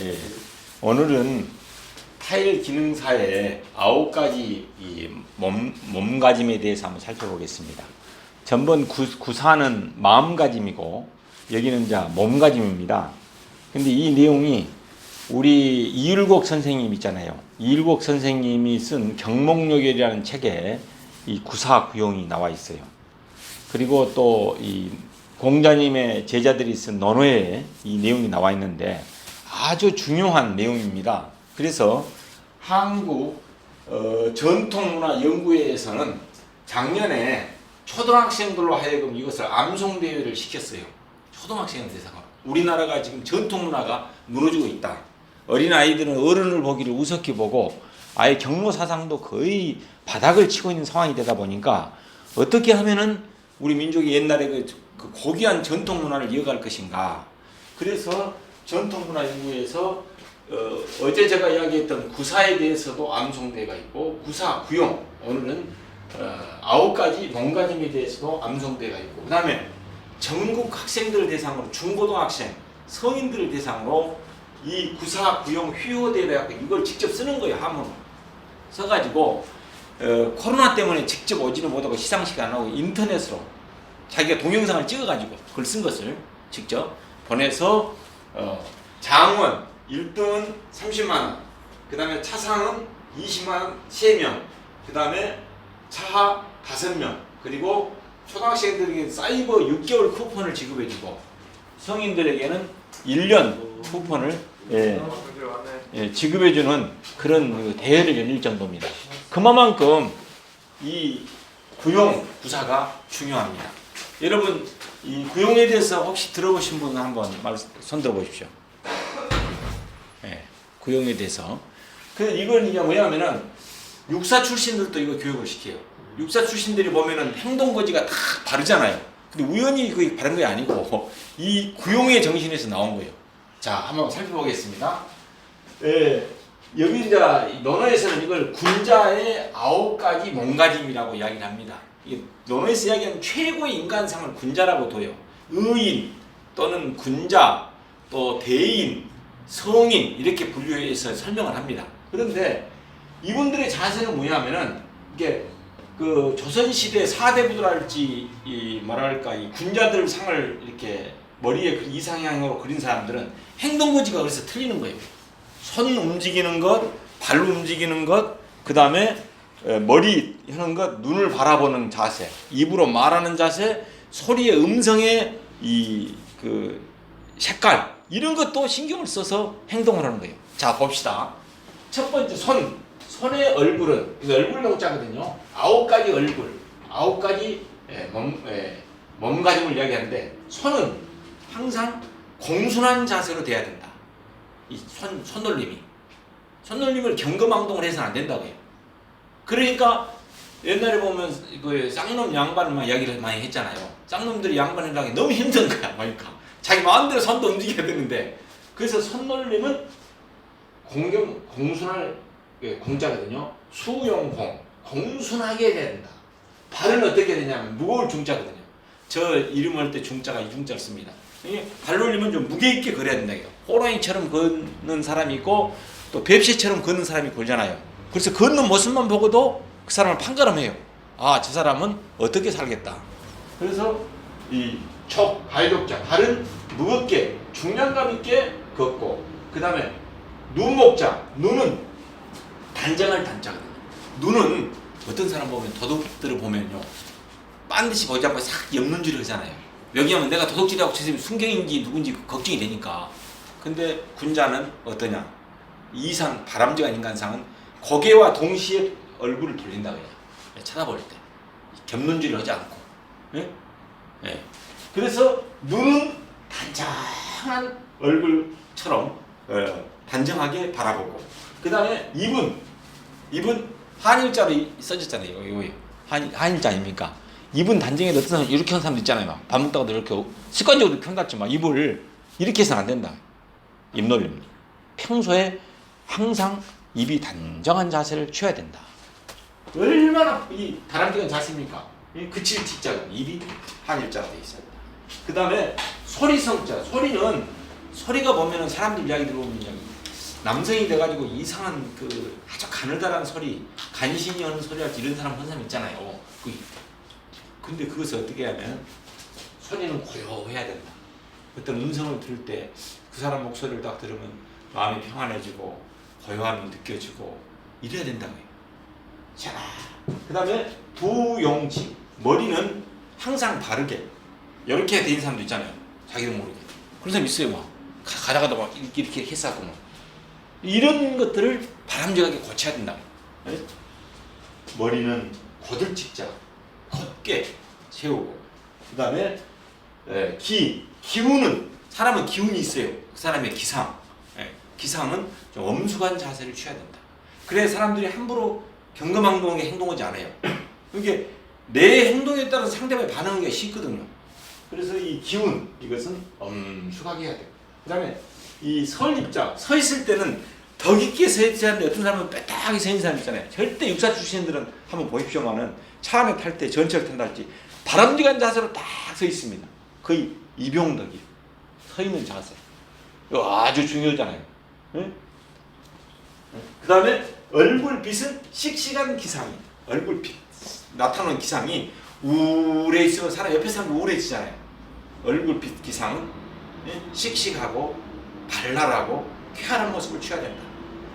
예. 오늘은 타일 기능사의 9가지 이 몸가짐에 대해서 한번 살펴보겠습니다. 전번 구사는 마음가짐이고 여기는 이제 몸가짐입니다. 근데 이 내용이 우리 이율곡 선생님 있잖아요. 이율곡 선생님이 쓴 경목록이라는 책에 이 구사구용이 나와 있어요. 그리고 또 이 공자님의 제자들이 쓴 논어에 이 내용이 나와 있는데 아주 중요한 내용입니다. 그래서 한국 전통문화연구회에서는 작년에 초등학생들로 하여금 이것을 암송대회를 시켰어요. 초등학생을 대상으로. 우리나라가 지금 전통문화가 무너지고 있다. 어린아이들은 어른을 보기를 우습게 보고 아예 경로사상도 거의 바닥을 치고 있는 상황이 되다 보니까 어떻게 하면은 우리 민족이 옛날에 그 고귀한 전통문화를 이어갈 것인가. 그래서 전통문화연구에서 어제 제가 이야기했던 구사에 대해서도 암송대가 있고 구사, 구용, 오늘은 9가지 몸가짐에 대해서도 암송대가 있고 그 다음에 전국 학생들을 대상으로 중고등학생, 성인들을 대상으로 이 구사, 구용, 휘호대를 이걸 직접 쓰는 거예요. 한문으로 써가지고 코로나 때문에 직접 오지는 못하고 시상식 안 하고 인터넷으로 자기가 동영상을 찍어가지고 그걸 쓴 것을 직접 보내서 장원 1등은 30만원, 그 다음에 차상은 20만원 3명, 그 다음에 차하 5명, 그리고 초등학생들에게 사이버 6개월 쿠폰을 지급해주고 성인들에게는 1년 쿠폰을 지급해주는 그런 대회를 열릴 정도입니다. 그만큼 이 구용, 구사가 중요합니다. 여러분 이 구용에 대해서 혹시 들어보신 분 한번 손 들어보십시오. 구용에 대해서. 이건 이게 뭐냐면은 육사 출신들도 이거 교육을 시켜요. 육사 출신들이 보면은 행동거지가 다 바르잖아요. 근데 우연히 그게 바른 게 아니고 이 구용의 정신에서 나온 거예요. 자, 한번 살펴보겠습니다. 여기 이제 논어에서는 이걸 군자의 9가지 몸가짐이라고 이야기를 합니다. 논어에서 이야기하는 최고의 인간상을 군자라고 둬요. 의인 또는 군자, 또 대인, 성인 이렇게 분류해서 설명을 합니다. 그런데 이분들의 자세는 뭐냐면은 이게 그 조선시대 4대 부들할지 이 군자들 상을 이렇게 머리에 이상향으로 그린 사람들은 행동거지가 그래서 틀리는 거예요. 손 움직이는 것, 발 움직이는 것, 그 다음에 머리 하는 것, 눈을 바라보는 자세, 입으로 말하는 자세, 소리의 음성의 그 색깔 이런 것도 신경을 써서 행동을 하는 거예요. 자, 봅시다. 첫 번째 손의 얼굴은 이거 얼굴 명자거든요. 9가지 얼굴, 9가지 몸가짐을 이야기하는데 손은 항상 공순한 자세로 돼야 된다. 이 손놀림을 경거망동을 해서는 안 된다고요. 그러니까 옛날에 보면 그 쌍놈 양반만 이야기를 많이 했잖아요. 쌍놈들이 양반을 하기 너무 힘든 거야. 그러니까 자기 마음대로 손도 움직여야 되는데 그래서 손놀림은 공순할 공자거든요. 수용공 공순하게 해야 된다. 발은 어떻게 되냐면 무거울 중자거든요. 저 이름 할 때 중자가 이중자를 씁니다. 발놀림은 좀 무게 있게 걸어야 된다. 호랑이처럼 걷는 사람이 있고 또 뱁새처럼 걷는 사람이 걸잖아요. 그래서 걷는 모습만 보고도 그 사람을 판가름해요. 아, 저 사람은 어떻게 살겠다. 그래서 이 발격자, 발은 무겁게 중량감 있게 걷고 그 다음에 눈목자, 눈은 단정할 단자거든요. 눈은 어떤 사람 보면 도둑들을 보면요 반드시 보지 않고 싹 옆눈질을 하잖아요. 여기하면 내가 도둑질하고 저 순경인지 누군지 걱정이 되니까. 근데 군자는 어떠냐? 이상 바람직한 인간상은 고개와 동시에 얼굴을 돌린다 그래요. 쳐다볼 때 겹눈질을 하지 않고. 그래서 눈은 단정한 얼굴처럼 단정하게 바라보고 그 다음에 입은 한일자로 써졌잖아요. 이거 한일자 아닙니까? 입은 단정해도 어떤 사람 이렇게 하는 사람도 있잖아요. 밥 먹다가도 이렇게 습관적으로 편같지만 입을 이렇게 해서는 안 된다. 입놀림. 평소에 항상 입이 단정한 자세를 취해야 된다. 얼마나 이 다람쥐는 자세입니까? 그칠 지자가 입이 한일자가 되어 있습니다. 그 다음에 소리성자. 소리가 보면은 사람들 이야기 들어보면 남성이 돼가지고 이상한 그 아주 가느다란 소리, 간신히 하는 소리 할지 이런 사람 한 사람 있잖아요. 근데 그것을 어떻게 하면 소리는 고요해야 된다. 어떤 음성을 들을 때 그 사람 목소리를 딱 들으면 마음이 평안해지고 고요함이 느껴지고 이래야 된다고요. 자, 그 다음에 부용지. 머리는 항상 바르게 이렇게 된 사람도 있잖아요. 자기도 모르게. 그런 사람 있어요. 막 가다가다 막 이렇게 했었고 막. 이런 것들을 바람직하게 고쳐야 된다. 머리는 고들직자, 곧게 세우고, 그 다음에 기운은, 사람은 기운이 있어요. 그 사람의 기상, 기상은 좀 엄숙한 자세를 취해야 된다. 그래야 사람들이 함부로 경거망동하게 행동하지 않아요. 이게 내 행동에 따라서 상대방이 반응하기가 쉽거든요. 그래서 이 기운, 이것은 엄숙하게 해야 돼요. 그 다음에 이 설입자, 서 있을 때는 더 깊게 서 있어야 하는데 어떤 사람은 빼딱하게 서 있는 사람 있잖아요. 절대 육사 출신들은 한번 보십시오만은 차 안에 탈 때, 전철 탄다 할지 바람직한 자세로 딱 서 있습니다. 거의 이병덕이에요. 서 있는 자세. 이거 아주 중요하잖아요. 응? 그 다음에 얼굴빛은 씩씩한 기상이, 얼굴빛 나타나는 기상이 우울해 있으면 사람 옆에 사람 우울해지잖아요. 얼굴빛 기상은 씩씩하고 발랄하고 쾌활한 모습을 취해야 된다.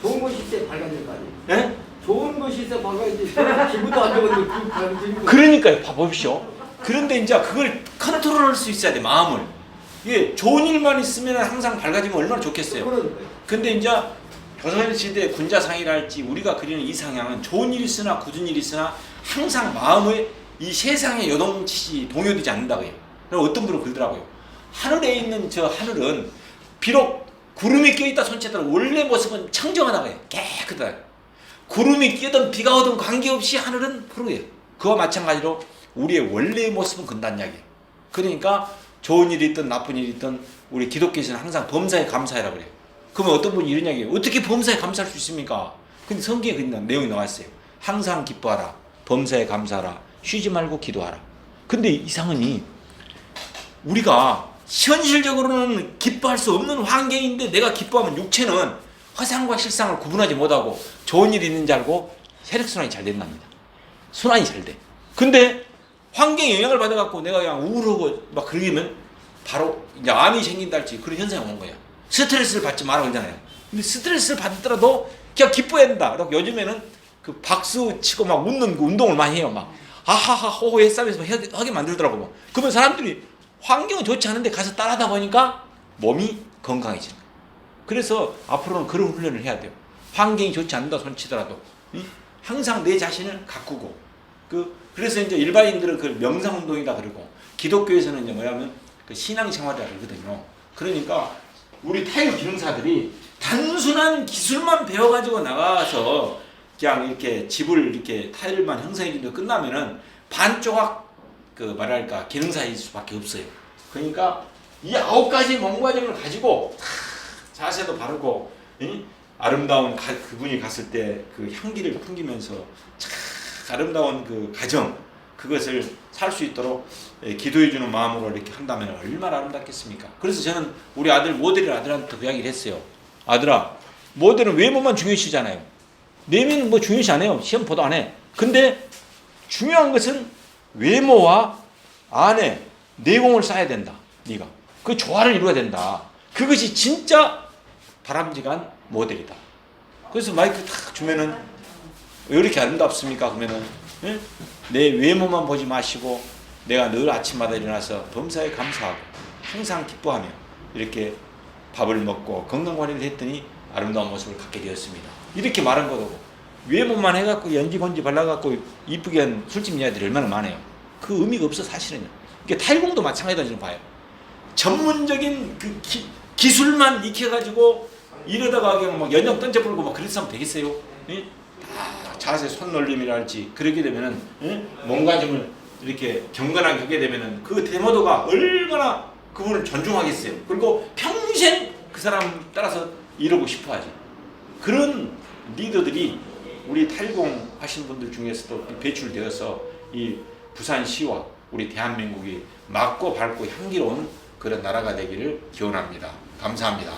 좋은 것이 있어야 밝아질 거 아니에요? 예? 좋은 것이 있어야 밝아야지. 기분도 안 좋은데 기분 밝아지는 거. 그러니까요. 봐보십시오. 그런데 이제 그걸 컨트롤할 수 있어야 돼, 마음을. 이게 좋은 일만 있으면 항상 밝아지면 얼마나 좋겠어요. 근데 이제 조선시대 군자상이랄지 우리가 그리는 이 상향은 좋은 일이 있으나 굳은 일이 있으나 항상 마음의 이 세상에 요동치지 동요되지 않는다고 해요. 그럼 어떤 분은 그러더라고요. 하늘에 있는 저 하늘은 비록 구름이 껴있다 손치더라도 원래 모습은 청정하다고 해요. 깨끗하다. 구름이 끼든 비가 오든 관계없이 하늘은 푸르해요. 그와 마찬가지로 우리의 원래의 모습은 근단 이야기예요. 그러니까 좋은 일이 있든 나쁜 일이 있든 우리 기독교에서는 항상 범사에 감사해라 그래요. 그러면 어떤 분이 이런 이야기해요. 어떻게 범사에 감사할 수 있습니까? 근데 성경에 그런 내용이 나와 있어요. 항상 기뻐하라. 범사에 감사하라. 쉬지 말고 기도하라. 근데 이상하니 우리가 현실적으로는 기뻐할 수 없는 환경인데 내가 기뻐하면 육체는 허상과 실상을 구분하지 못하고 좋은 일이 있는 줄 알고 혈액순환이 잘 된답니다. 순환이 잘 돼. 근데 환경에 영향을 받아갖고 내가 그냥 우울하고 막 그러면 바로 이제 암이 생긴다 할지 그런 현상이 오는 거야. 스트레스를 받지 마라 그러잖아요. 근데 스트레스를 받더라도 그냥 기뻐해야 된다. 그리고 요즘에는 그 박수 치고 막 웃는 그 운동을 많이 해요. 막 아하하 호호 했싸면서 하게 만들더라고. 막. 그러면 사람들이 환경은 좋지 않은데 가서 따라하다 보니까 몸이 건강해지는 거예요. 그래서 앞으로는 그런 훈련을 해야 돼요. 환경이 좋지 않는다 손치더라도 항상 내 자신을 가꾸고 그래서 이제 일반인들은 그 명상운동이다 그러고 기독교에서는 이제 뭐냐면 그 신앙생활이라 그러거든요. 그러니까 우리 타일 기능사들이 단순한 기술만 배워가지고 나가서 그냥 이렇게 집을 이렇게 타일만 형성해주고 끝나면은 반조각 그 말할까 기능사일 수밖에 없어요. 그러니까 이 9가지 몸과정을 가지고 자세도 바르고 아름다운 그분이 갔을 때 그 향기를 풍기면서 참 아름다운 그 가정 그것을 살 수 있도록 기도해주는 마음으로 이렇게 한다면 얼마나 아름답겠습니까? 그래서 저는 우리 아들 모델을 아들한테 그 이야기를 했어요. 아들아, 모델은 외모만 중요시잖아요. 내면은 뭐 중요시 안 해요. 시험 보도 안 해. 근데 중요한 것은 외모와 안에 내공을 쌓아야 된다. 네가 그 조화를 이루어야 된다. 그것이 진짜 바람직한 모델이다. 그래서 마이크 탁 주면은 왜 이렇게 아름답습니까? 그러면은 내 외모만 보지 마시고 내가 늘 아침마다 일어나서 범사에 감사하고 항상 기뻐하며 이렇게 밥을 먹고 건강관리를 했더니 아름다운 모습을 갖게 되었습니다. 이렇게 말한 거고 외모만 해갖고 연지건지 발라갖고 이쁘게 한 술집 여자들이 얼마나 많아요. 그 의미가 없어 사실은요. 이게 탈공도 마찬가지다 저는 봐요. 전문적인 그 기술만 익혀가지고 이러다가 그냥 막 연영 던져버리고 막 그랬으면 되겠어요? 자세 손놀림이랄지 그렇게 되면은 몸가짐을 이렇게 경건하게 하게 되면은 그 데모도가 얼마나 그분을 존중하겠어요. 그리고 평생 그 사람 따라서 이러고 싶어하지. 그런 리더들이 우리 탈공 하신 분들 중에서도 배출되어서 이 부산시와 우리 대한민국이 맑고 밝고 향기로운 그런 나라가 되기를 기원합니다. 감사합니다.